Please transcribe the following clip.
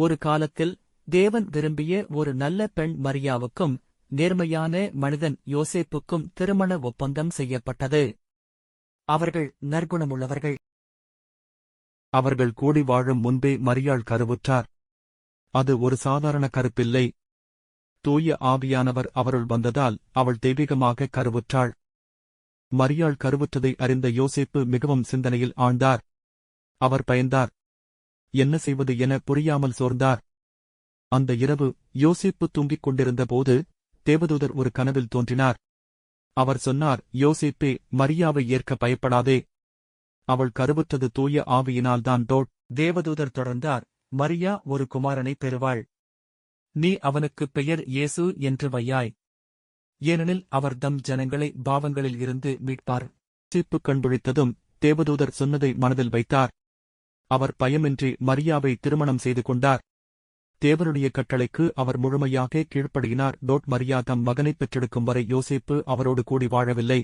ஒரு காலத்தில் தேவன் விரும்பிய ஒரு நல்ல பெண் மரியாவுக்கும் நேர்மையான மனிதன் யோசேப்புக்கும் திருமண ஒப்பந்தம் செய்யப்பட்டது. அவர்கள் நற்குணமுள்ளவர்கள். அவர்கள் கூடி வாழும் முன்பே மரியாள் கருவுற்றார். அது ஒரு சாதாரண கருப்பில்லை. தூய ஆவியானவர் அவருள் வந்ததால் அவள் தெய்வீகமாக கருவுற்றாள். மரியாள் கருவுற்றதை அறிந்த யோசேப்பு மிகவும் சிந்தனையில் ஆழ்ந்தார். அவர் பயந்தார். என்ன செய்வது என புரியாமல் சோர்ந்தார். அந்த இரவு யோசேப்பு தூங்கிக் கொண்டிருந்தபோது தேவதூதர் ஒரு கனவில் தோன்றினார். அவர் சொன்னார், யோசேப்பே, மரியாவை ஏற்க பயப்படாதே. அவள் கருவுற்றது தூய ஆவியினால்தான். தேவதூதர் தொடர்ந்தார், மரியா ஒரு குமாரனை பெறுவாள். நீ அவனுக்கு பெயர் இயேசு என்று வையாய். ஏனெனில் அவர் தம் ஜனங்களை பாவங்களில் இருந்து மீட்பார். யோசேப்பு கண்விழித்ததும் தேவதூதர் சொன்னதை மனதில் வைத்தார். அவர் பயமின்றி மரியாவை திருமணம் செய்து கொண்டார். தேவனுடைய கட்டளைக்கு அவர் முழுமையாக கீழ்ப்படுகினார். மரியா தம் மகனைப் பெற்றெடுக்கும் வரை யோசேப்பு அவரோடு கூடி வாழவில்லை.